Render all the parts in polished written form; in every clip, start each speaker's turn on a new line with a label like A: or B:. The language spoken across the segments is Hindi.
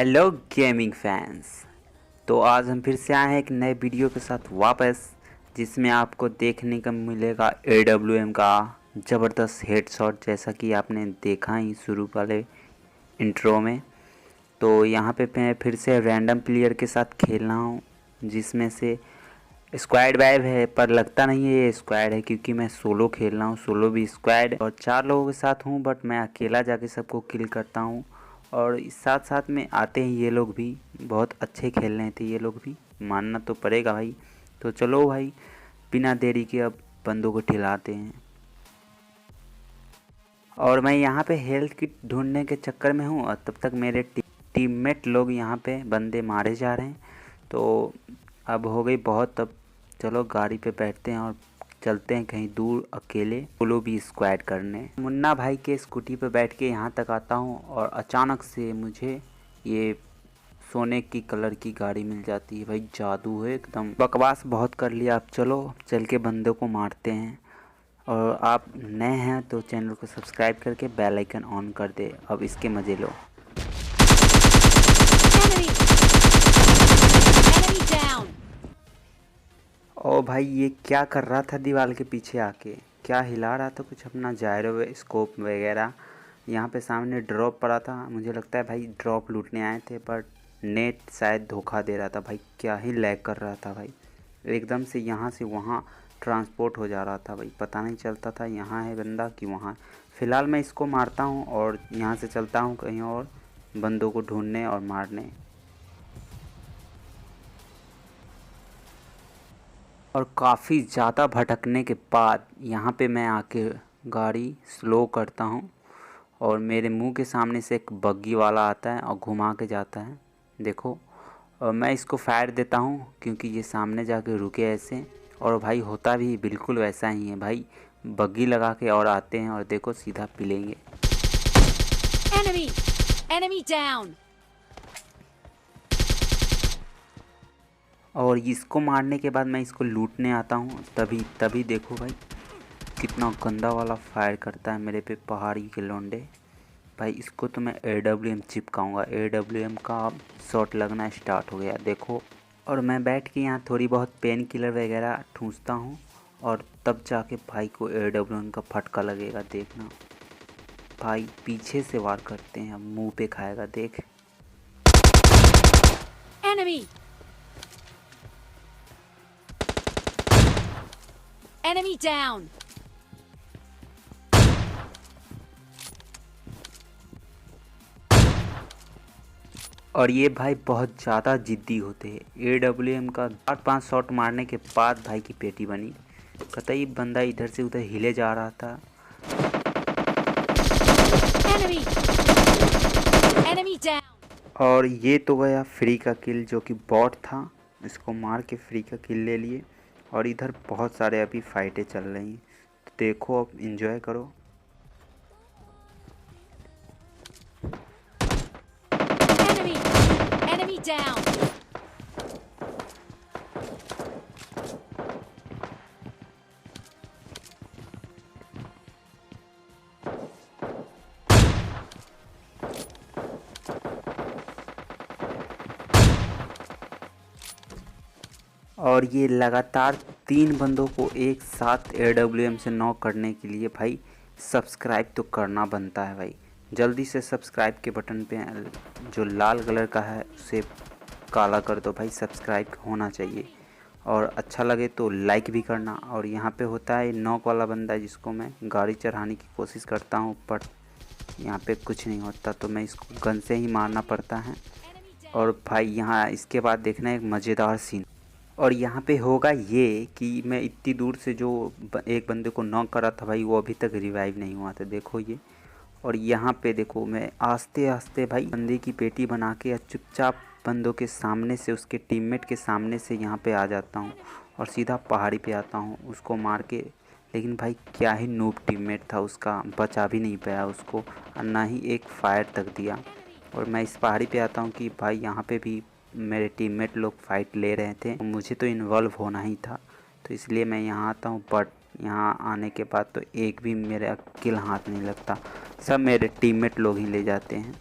A: Hello gaming fans. तो आज हम फिर से आए हैं एक नए वीडियो के साथ वापस, जिसमें आपको देखने को मिलेगा AWM का ज़बरदस्त हेडशॉट, जैसा कि आपने देखा ही शुरू वाले इंट्रो में। तो यहाँ पे मैं फिर से रैंडम प्लेयर के साथ खेल रहा हूँ, जिसमें से स्क्वाड वाइब है, पर लगता नहीं है ये स्क्वाड है क्योंकि मैं सोलो खेल रहा हूँ। सोलो भी स्क्वाड और 4 लोगों के साथ हूँ, बट मैं अकेला जाके सबको किल करता हूँ। और इस साथ साथ में आते हैं ये लोग भी, बहुत अच्छे खेल रहे थे ये लोग भी, मानना तो पड़ेगा भाई। तो चलो भाई, बिना देरी के अब बंदों को ठिलाते हैं। और मैं यहाँ पे हेल्थ किट ढूंढने के चक्कर में हूँ, और तब तक मेरे टीममेट लोग यहाँ पे बंदे मारे जा रहे हैं। तो अब हो गई बहुत, अब चलो गाड़ी पे बैठते हैं और चलते हैं कहीं दूर अकेले सोलो भी स्क्वाड करने। मुन्ना भाई के स्कूटी पे बैठ के यहाँ तक आता हूँ, और अचानक से मुझे ये सोने की कलर की गाड़ी मिल जाती है। भाई जादू है एकदम। बकवास बहुत कर लिया, अब चलो चल के बंदों को मारते हैं। और आप नए हैं तो चैनल को सब्सक्राइब करके बेल आइकन ऑन कर दे। अब इसके मज़े लो। ओ भाई, ये क्या कर रहा था दीवार के पीछे आके? क्या हिला रहा था कुछ अपना जायरो स्कोप वगैरह? यहाँ पे सामने ड्रॉप पड़ा था, मुझे लगता है भाई ड्रॉप लूटने आए थे, बट नेट शायद धोखा दे रहा था। भाई क्या ही लैग कर रहा था भाई, एकदम से यहाँ से वहाँ ट्रांसपोर्ट हो जा रहा था भाई, पता नहीं चलता था यहाँ है बंदा कि वहाँ। फ़िलहाल मैं इसको मारता हूँ और यहाँ से चलता हूँ कहीं और बंदों को ढूंढने और मारने। और काफ़ी ज़्यादा भटकने के बाद यहाँ पे मैं आके गाड़ी स्लो करता हूँ, और मेरे मुंह के सामने से एक बग्गी वाला आता है और घुमा के जाता है, देखो। और मैं इसको फायर देता हूँ क्योंकि ये सामने जाके रुके ऐसे। और भाई होता भी बिल्कुल वैसा ही है भाई, बग्गी लगा के और आते हैं और देखो सीधा पिलेंगे।
B: Enemy down.
A: और इसको मारने के बाद मैं इसको लूटने आता हूँ, तभी देखो भाई कितना गंदा वाला फायर करता है मेरे पे पहाड़ी के लौंडे। भाई इसको तो मैं AWM चिपकाऊंगा। AWM का शॉट लगना स्टार्ट हो गया, देखो। और मैं बैठ के यहाँ थोड़ी बहुत पेन किलर वगैरह ठूंसता हूँ, और तब जाके भाई को AWM का फटका लगेगा, देखना। भाई पीछे से वार करते हैं, अब मुंह पे खाएगा, देख।
B: Enemy down.
A: और ये भाई बहुत ज़्यादा जिद्दी होते हैं। AWM का 4-5 शॉट मारने के बाद भाई की पेटी बनी। कतई बंदा इधर से उधर हिले जा रहा था।
B: Enemy down.
A: और ये तो गया फ्री का किल, जो कि बॉट था, इसको मार के फ्री का किल ले लिए। और इधर बहुत सारे अभी फाइटें चल रही हैं, तो देखो अब एंजॉय करो।
B: Enemy down.
A: और ये लगातार 3 बंदों को एक साथ AWM से नॉक करने के लिए भाई सब्सक्राइब तो करना बनता है भाई। जल्दी से सब्सक्राइब के बटन पे जो लाल कलर का है उसे काला कर दो भाई, सब्सक्राइब होना चाहिए। और अच्छा लगे तो लाइक भी करना। और यहाँ पे होता है नॉक वाला बंदा, जिसको मैं गाड़ी चढ़ाने की कोशिश करता हूँ, बट यहाँ पे कुछ नहीं होता, तो मैं इसको गन से ही मारना पड़ता है। और भाई यहाँ इसके बाद देखना एक मज़ेदार सीन। और यहाँ पे होगा ये कि मैं इतनी दूर से जो एक बंदे को नॉक करा था भाई, वो अभी तक रिवाइव नहीं हुआ था, देखो ये। और यहाँ पे देखो मैं आस्ते आस्ते भाई बंदे की पेटी बना के चुपचाप बंदों के सामने से, उसके टीममेट के सामने से यहाँ पे आ जाता हूँ, और सीधा पहाड़ी पे आता हूँ उसको मार के। लेकिन भाई क्या ही नूब टीममेट था उसका, बचा भी नहीं पाया उसको, और ना ही एक फायर तक दिया। और मैं इस पहाड़ी पे आता हूँ कि भाई यहाँ पे भी मेरे टीममेट लोग फाइट ले रहे थे, मुझे तो इन्वॉल्व होना ही था, तो इसलिए मैं यहाँ आता हूँ। बट यहाँ आने के बाद तो एक भी मेरा किल हाथ नहीं लगता, सब मेरे टीममेट लोग ही ले जाते हैं।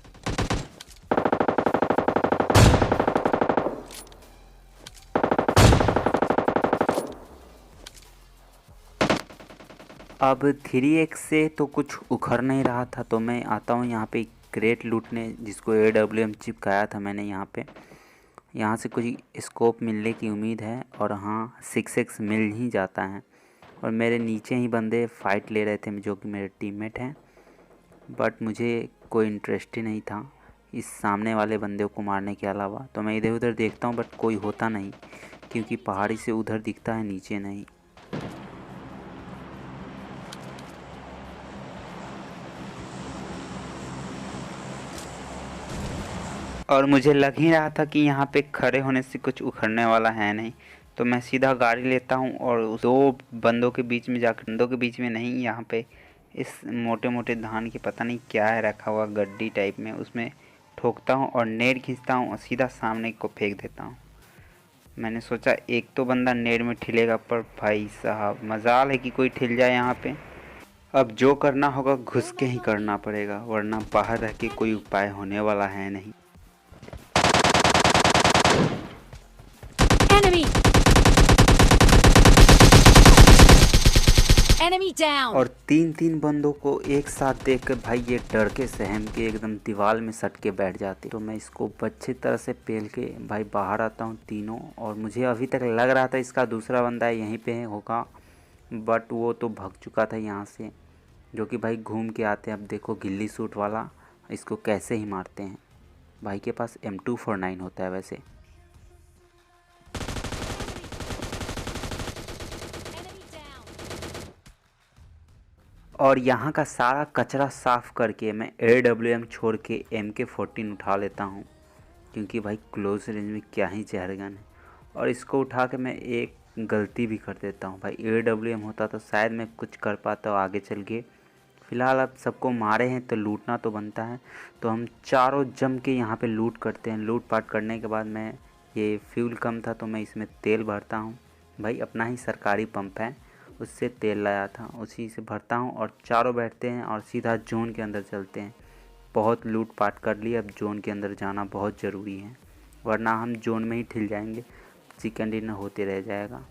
A: अब 3x से तो कुछ उखड़ नहीं रहा था, तो मैं आता हूँ यहाँ पे क्रेट लूटने, जिसको AWM चिपकाया था मैंने यहाँ पे। यहाँ से कुछ स्कोप मिलने की उम्मीद है, और हाँ 6x मिल ही जाता है। और मेरे नीचे ही बंदे फ़ाइट ले रहे थे जो कि मेरे टीममेट हैं, बट मुझे कोई इंटरेस्ट ही नहीं था इस सामने वाले बंदे को मारने के अलावा। तो मैं इधर उधर देखता हूँ बट कोई होता नहीं, क्योंकि पहाड़ी से उधर दिखता है, नीचे नहीं। और मुझे लग ही रहा था कि यहाँ पे खड़े होने से कुछ उखड़ने वाला है नहीं, तो मैं सीधा गाड़ी लेता हूँ और दो बंदों के बीच में जाकर, बंदों के बीच में नहीं, यहाँ पे इस मोटे मोटे धान की पता नहीं क्या है रखा हुआ गड्डी टाइप में, उसमें ठोकता हूँ और नेट खींचता हूँ और सीधा सामने को फेंक देता हूँ। मैंने सोचा एक तो बंदा नेट में ठिलेगा, पर भाई साहब मजाल है कि कोई ठिल जाए यहाँ पे। अब जो करना होगा घुस के ही करना पड़ेगा, वरना बाहर रह के कोई उपाय होने वाला है नहीं।
B: Enemy down.
A: और तीन बंदों को एक साथ देख कर भाई ये डर के सहम के एकदम दीवार में सट के बैठ जाते। तो मैं इसको अच्छी तरह से पेल के भाई बाहर आता हूँ तीनों। और मुझे अभी तक लग रहा था इसका दूसरा बंदा यहीं पे होगा, बट वो तो भाग चुका था यहाँ से, जो कि भाई घूम के आते हैं। अब देखो गिल्ली सूट वाला इसको कैसे ही मारते हैं। भाई के पास M249 होता है वैसे। और यहाँ का सारा कचरा साफ़ करके मैं AWM छोड़ के MK14 उठा लेता हूँ, क्योंकि भाई क्लोज रेंज में क्या ही जहर गन है। और इसको उठा के मैं एक गलती भी कर देता हूँ। भाई AWM होता तो शायद मैं कुछ कर पाता हूँ आगे चल के। फ़िलहाल अब सबको मारे हैं तो लूटना तो बनता है, तो हम चारों जम के यहाँ पे लूट करते हैं। लूट पाट करने के बाद मैं, ये फ्यूल कम था तो मैं इसमें तेल भरता हूँ। भाई अपना ही सरकारी पंप है, उससे तेल लाया था, उसी से भरता हूँ और चारों बैठते हैं और सीधा जोन के अंदर चलते हैं। बहुत लूट पाट कर ली, अब जोन के अंदर जाना बहुत ज़रूरी है, वरना हम जोन में ही ठिल जाएंगे, चिकन डिनर होते रह जाएगा।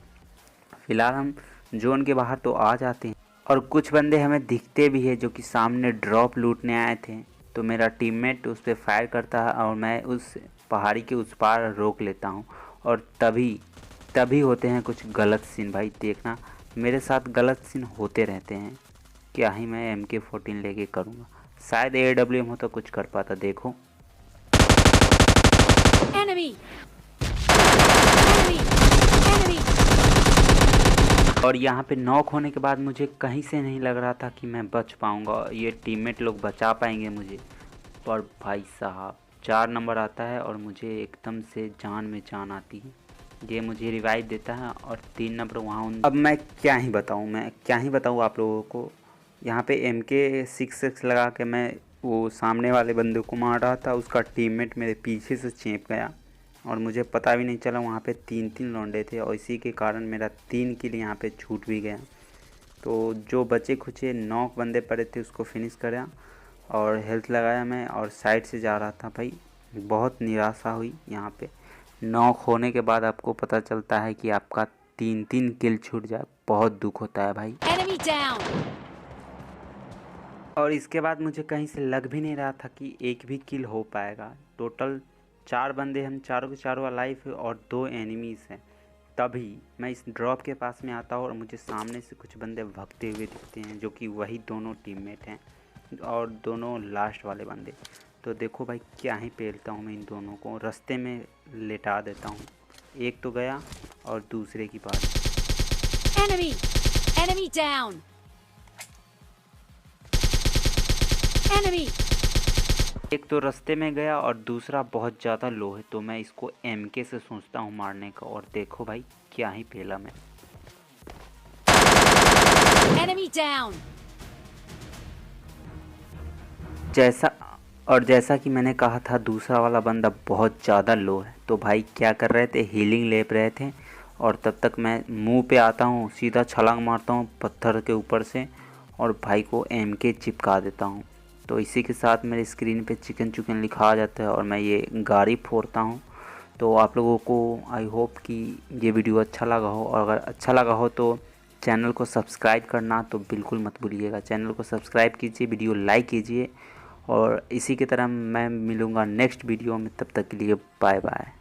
A: फ़िलहाल हम जोन के बाहर तो आ जाते हैं, और कुछ बंदे हमें दिखते भी हैं जो कि सामने ड्रॉप लूटने आए थे। तो मेरा टीममेट उस पर फायर करता है और मैं उस पहाड़ी के उस पार रोक लेता हूँ। और तभी होते हैं कुछ गलत सीन। भाई देखना, मेरे साथ गलत सीन होते रहते हैं। क्या ही मैं MK14 लेके करूँगा, शायद AWM हो तो कुछ कर पाता। देखो
B: Enemy. Enemy. Enemy.
A: और यहाँ पे नॉक होने के बाद मुझे कहीं से नहीं लग रहा था कि मैं बच पाऊँगा, ये टीममेट लोग बचा पाएंगे मुझे। पर भाई साहब 4 नंबर आता है और मुझे एकदम से जान में जान आती है। ये मुझे रिवाइव देता है और 3 नंबर वहाँ। अब मैं क्या ही बताऊँ आप लोगों को। यहाँ पे MK6 लगा के मैं वो सामने वाले बंदे को मार रहा था, उसका टीममेट मेरे पीछे से चेप गया और मुझे पता भी नहीं चला। वहाँ पे 3 लौंडे थे और इसी के कारण मेरा 3 किल यहाँ पे छूट भी गया। तो जो बचे खुचे 9 बंदे पड़े थे उसको फिनिश करा और हेल्थ लगाया मैं, और साइड से जा रहा था। भाई बहुत निराशा हुई यहाँ पे। नॉक होने के बाद आपको पता चलता है कि आपका 3 किल छूट जाए, बहुत दुख होता है भाई।
B: Enemy down.
A: और इसके बाद मुझे कहीं से लग भी नहीं रहा था कि एक भी किल हो पाएगा। टोटल 4 बंदे, हम चारों के चारों अलाइव है और 2 एनिमीज़ हैं। तभी मैं इस ड्रॉप के पास में आता हूँ और मुझे सामने से कुछ बंदे भागते हुए दिखते हैं, जो कि वही दोनों टीममेट हैं और दोनों लास्ट वाले बंदे। तो देखो भाई क्या ही पेलता हूँ मैं इन दोनों को, रास्ते में लेटा देता हूँ। एक तो गया और दूसरे की बात।
B: Enemy. Enemy down. Enemy.
A: एक तो रास्ते में गया और दूसरा बहुत ज़्यादा लो है, तो मैं इसको MK से सोचता हूँ मारने का। और देखो भाई क्या ही पेला मैं।
B: Enemy down.
A: जैसा कि मैंने कहा था, दूसरा वाला बंदा बहुत ज़्यादा लो है। तो भाई क्या कर रहे थे, हीलिंग ले रहे थे। और तब तक मैं मुंह पे आता हूँ, सीधा छलांग मारता हूँ पत्थर के ऊपर से और भाई को MK चिपका देता हूँ। तो इसी के साथ मेरे स्क्रीन पे चिकन लिखा आ जाता है और मैं ये गाड़ी फोड़ता हूँ। तो आप लोगों को आई होप कि ये वीडियो अच्छा लगा हो, और अगर अच्छा लगा हो तो चैनल को सब्सक्राइब करना तो बिल्कुल मत भूलिएगा। चैनल को सब्सक्राइब कीजिए, वीडियो लाइक कीजिए और इसी की तरह मैं मिलूँगा नेक्स्ट वीडियो में। तब तक के लिए बाय बाय।